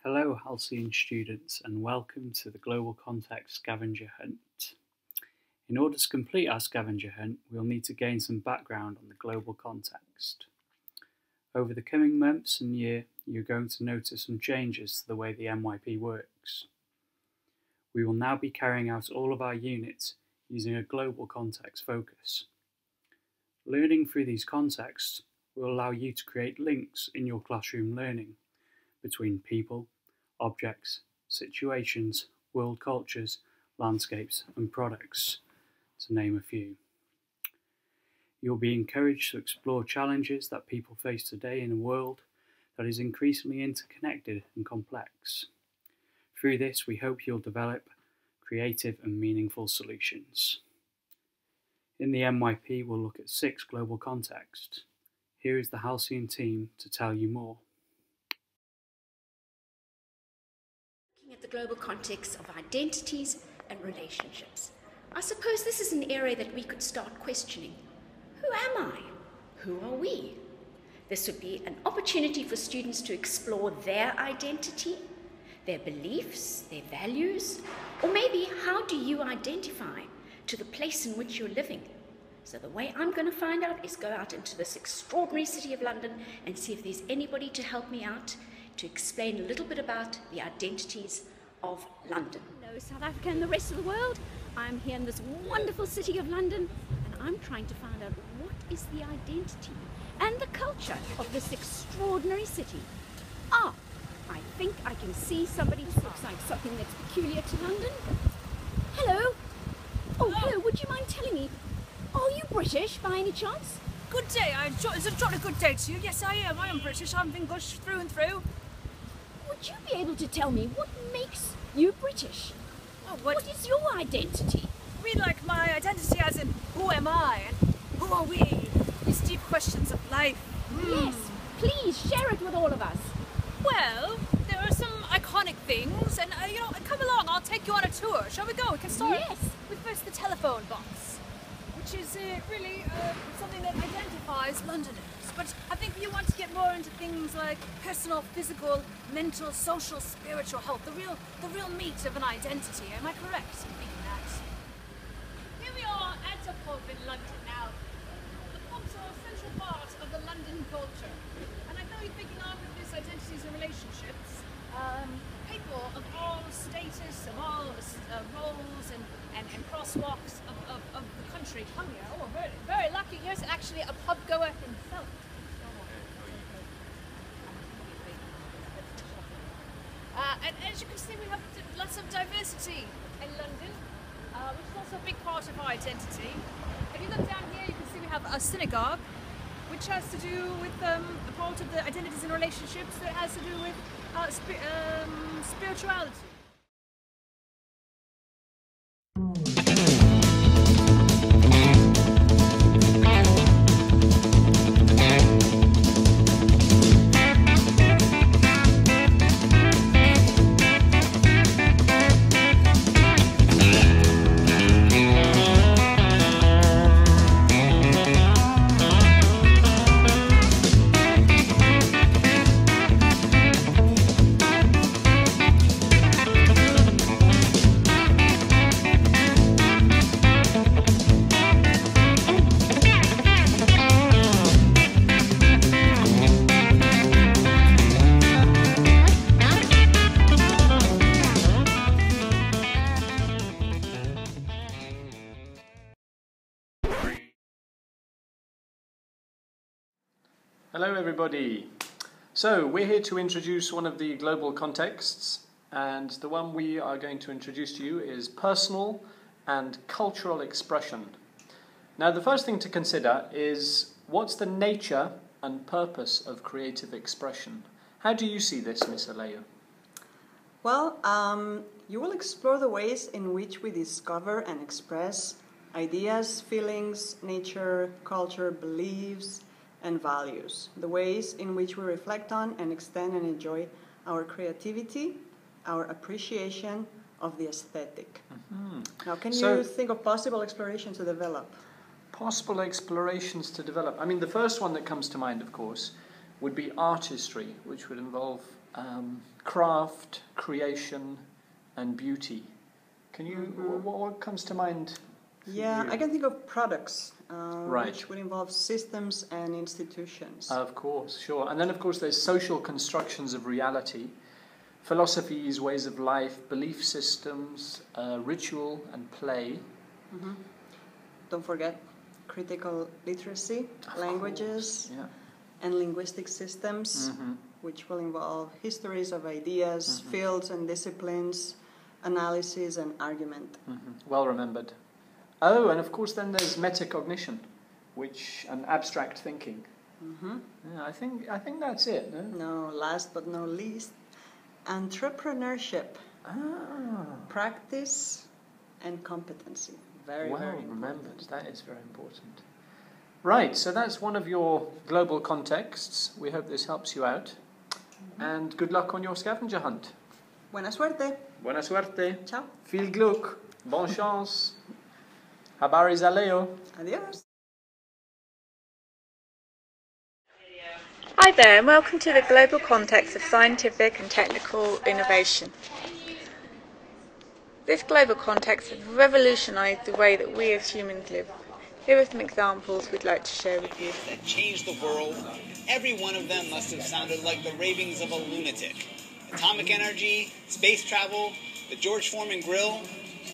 Hello Halcyon students and welcome to the Global Context Scavenger Hunt. In order to complete our scavenger hunt, we'll need to gain some background on the global context. Over the coming months and year, you're going to notice some changes to the way the MYP works. We will now be carrying out all of our units using a global context focus. Learning through these contexts will allow you to create links in your classroom learning between people, objects, situations, world cultures, landscapes and products, to name a few. You'll be encouraged to explore challenges that people face today in a world that is increasingly interconnected and complex. Through this, we hope you'll develop creative and meaningful solutions. In the MYP, we'll look at 6 global contexts. Here is the Halcyon team to tell you more. Looking at the global context of identities and relationships. I suppose this is an area that we could start questioning. Who am I? Who are we? This would be an opportunity for students to explore their identity, their beliefs, their values, or maybe how do you identify to the place in which you're living. So the way I'm going to find out is go out into this extraordinary city of London and see if there's anybody to help me out to explain a little bit about the identities of London. Hello South Africa and the rest of the world. I'm here in this wonderful city of London and I'm trying to find out what is the identity and the culture of this extraordinary city. I think I can see somebody who looks like something that's peculiar to London. Hello. Oh, hello, would you mind telling me, are you British by any chance? Good day, it's a jolly good day to you. Yes, I am British. I'm English through and through. Would you be able to tell me what makes you British? Oh, what is your identity? I mean, like my identity as in, who am I and who are we? These deep questions of life. Yes, please share it with all of us. Well, there are some iconic things and, come along, I'll take you on a tour. Shall we go? We can start with first the telephone box, which is really something that identifies Londoners. But I think you want to get more into things like personal, physical, mental, social, spiritual health, the real meat of an identity. Am I correct in thinking that? Here we are at a pub in London now. The pubs are a central part of the London culture. And I know you're thinking of this identities and relationships. People of all status, of all roles and crosswalks of the country come here. Oh, very, very lucky. Here's actually a pub goer himself. And as you can see, we have lots of diversity in London, which is also a big part of our identity. If you look down here, you can see we have a synagogue, which has to do with a part of the identities and relationships that has to do with spirituality. Hello everybody. So we're here to introduce one of the global contexts, and the one we are going to introduce to you is personal and cultural expression. Now the first thing to consider is what's the nature and purpose of creative expression? How do you see this, Miss Aleyo? Well, you will explore the ways in which we discover and express ideas, feelings, nature, culture, beliefs, and values, the ways in which we reflect on and extend and enjoy our creativity, our appreciation of the aesthetic. Mm-hmm. Now, can you think of possible exploration to develop? Possible explorations to develop. I mean, the first one that comes to mind, of course, would be artistry, which would involve craft, creation, and beauty. Can you? What comes to mind? Yeah, I can think of products, Right. which would involve systems and institutions. Of course, sure. And then, of course, there's social constructions of reality, philosophies, ways of life, belief systems, ritual and play. Don't forget critical literacy, languages, Yeah. and linguistic systems, which will involve histories of ideas, fields and disciplines, analysis and argument. Well remembered. Oh, and of course then there's metacognition, and abstract thinking. Yeah, I think that's it. No? No, last but not least, entrepreneurship, practice and competency. Very, Well very remembered. important. That is very important. Right, so that's one of your global contexts. We hope this helps you out. And good luck on your scavenger hunt. Buena suerte. Buena suerte. Ciao. Viel Glück. Bonne chance. Habari za leo. Adios. Hi there, and welcome to the Global Context of Scientific and Technical Innovation. This global context has revolutionised the way that we as humans live. Here are some examples we'd like to share with you. That changed the world. Every one of them must have sounded like the ravings of a lunatic. Atomic energy, space travel, the George Foreman grill.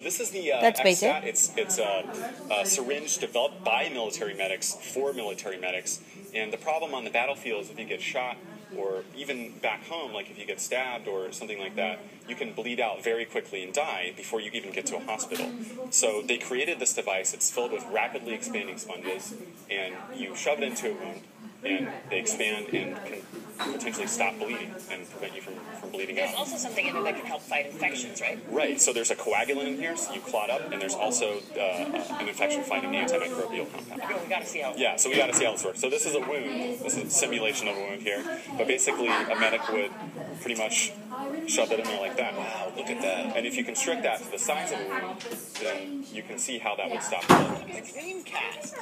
This is the That's basic. XSAT. It's a syringe developed by military medics for military medics. And the problem on the battlefield is if you get shot, or even back home, like if you get stabbed or something like that, you can bleed out very quickly and die before you even get to a hospital. So they created this device. It's filled with rapidly expanding sponges, and you shove it into a wound, and they expand and can potentially stop bleeding and prevent you from bleeding out. There's also something in it that can help fight infections, right? Right, so there's a coagulant in here, so you clot up, and there's also an infection-fighting antimicrobial compound. We gotta see how. Yeah, so we gotta see how this works. So this is a wound. This is a simulation of a wound here. But basically, a medic would pretty much shove it in there like that. Wow, look at that. And if you constrict that to the size of a wound, then you can see how that would stop blood. The Dreamcast.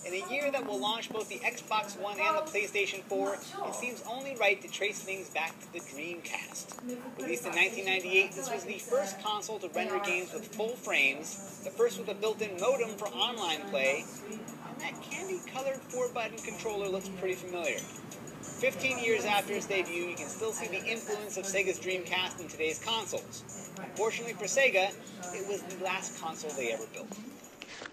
In a year that will launch both the Xbox One and the PlayStation 4, it seems only right to trace things back to the Dreamcast. Released in 1998, this was the first console to render games with full frames, the first with a built-in modem for online play, and that candy-colored 4-button controller looks pretty familiar. 15 years after its debut, you can still see the influence of Sega's Dreamcast in today's consoles. Unfortunately for Sega, it was the last console they ever built.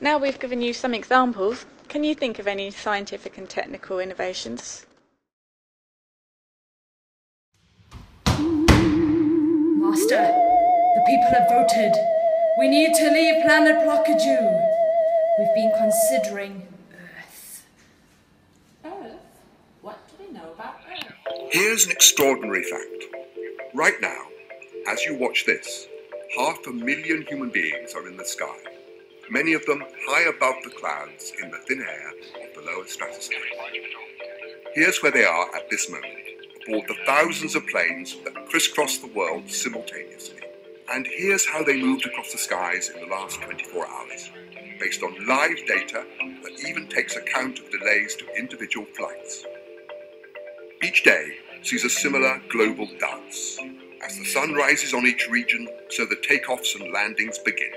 Now we've given you some examples, can you think of any scientific and technical innovations? Master, the people have voted. We need to leave planet Blockaju. We've been considering Earth. Earth? What do we know about Earth? Here's an extraordinary fact. Right now, as you watch this, 500,000 human beings are in the sky. Many of them high above the clouds in the thin air of the lower stratosphere. Here's where they are at this moment, aboard the thousands of planes that crisscross the world simultaneously. And here's how they moved across the skies in the last 24 hours, based on live data that even takes account of delays to individual flights. Each day sees a similar global dance, as the sun rises on each region, so the takeoffs and landings begin.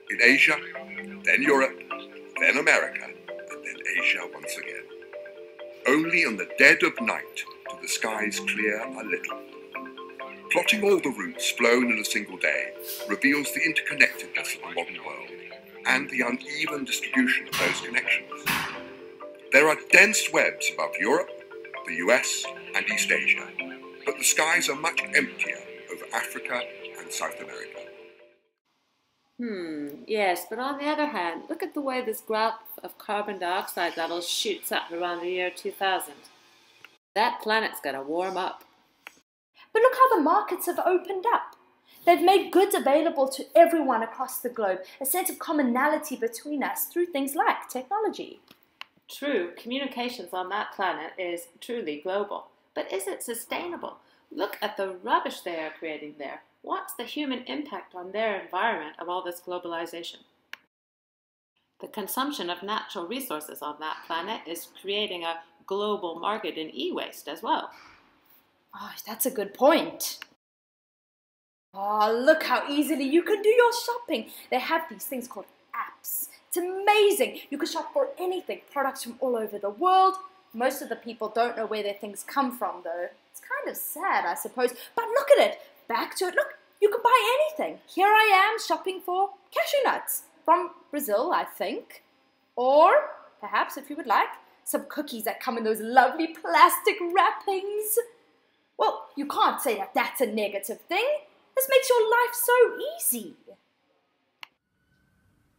In Asia, then Europe, then America, and then Asia once again. Only in the dead of night do the skies clear a little. Plotting all the routes flown in a single day reveals the interconnectedness of the modern world and the uneven distribution of those connections. There are dense webs above Europe, the US, and East Asia, but the skies are much emptier over Africa and South America. Yes, but on the other hand, look at the way this graph of carbon dioxide levels shoots up around the year 2000. That planet's gonna warm up. But look how the markets have opened up. They've made goods available to everyone across the globe, a sense of commonality between us through things like technology. True, communications on that planet is truly global. But is it sustainable? Look at the rubbish they are creating there. What's the human impact on their environment of all this globalization? The consumption of natural resources on that planet is creating a global market in e-waste as well. Oh, that's a good point. Oh, look how easily you can do your shopping. They have these things called apps. It's amazing. You can shop for anything, products from all over the world. Most of the people don't know where their things come from, though. It's kind of sad, I suppose. But look at it. Back to it. Look, you can buy anything. Here I am shopping for cashew nuts from Brazil, I think. Or, perhaps, if you would like, some cookies that come in those lovely plastic wrappings. Well, you can't say that that's a negative thing. This makes your life so easy.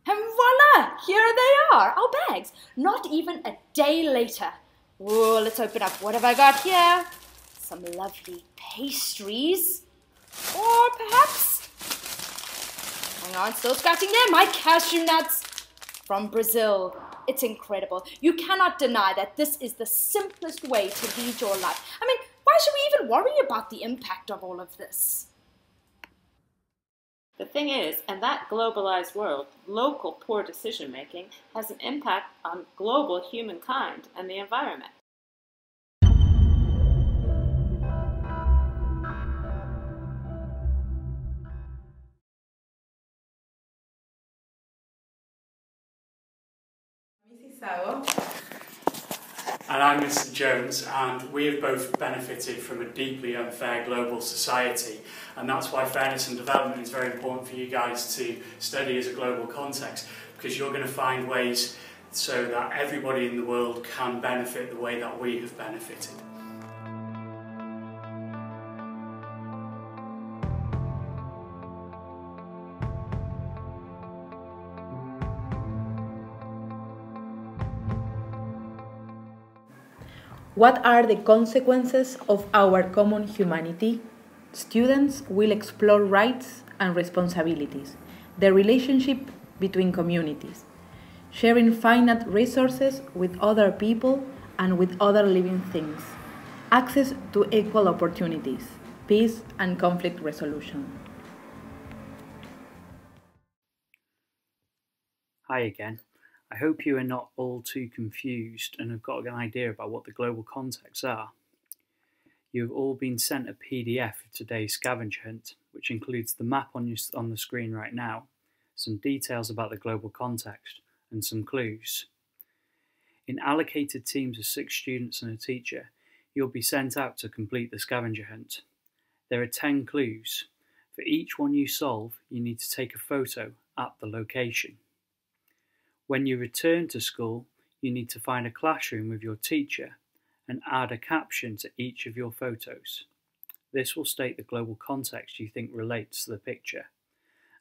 And voila, here they are, our bags. Not even a day later. Oh, let's open up. What have I got here? Some lovely pastries. Or perhaps, hang on, still scratching there, my cashew nuts from Brazil. It's incredible. You cannot deny that this is the simplest way to lead your life. I mean, why should we even worry about the impact of all of this? The thing is, in that globalized world, local poor decision-making has an impact on global humankind and the environment. And I'm Mr. Jones, and we have both benefited from a deeply unfair global society, and that's why fairness and development is very important for you guys to study as a global context, because you're going to find ways so that everybody in the world can benefit the way that we have benefited. What are the consequences of our common humanity? Students will explore rights and responsibilities, the relationship between communities, sharing finite resources with other people and with other living things, access to equal opportunities, peace and conflict resolution. Hi again. I hope you are not all too confused and have got an idea about what the global contexts are. You have all been sent a PDF of today's scavenger hunt, which includes the map on the screen right now, some details about the global context, and some clues. In allocated teams of 6 students and a teacher, you'll be sent out to complete the scavenger hunt. There are 10 clues. For each one you solve, you need to take a photo at the location. When you return to school, you need to find a classroom with your teacher and add a caption to each of your photos. This will state the global context you think relates to the picture,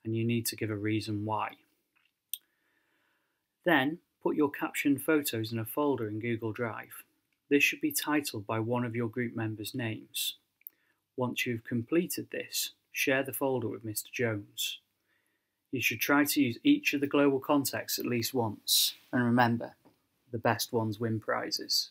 and you need to give a reason why. Then, put your captioned photos in a folder in Google Drive. This should be titled by one of your group members' names. Once you've completed this, share the folder with Mr. Jones. You should try to use each of the global contexts at least once, and remember, the best ones win prizes.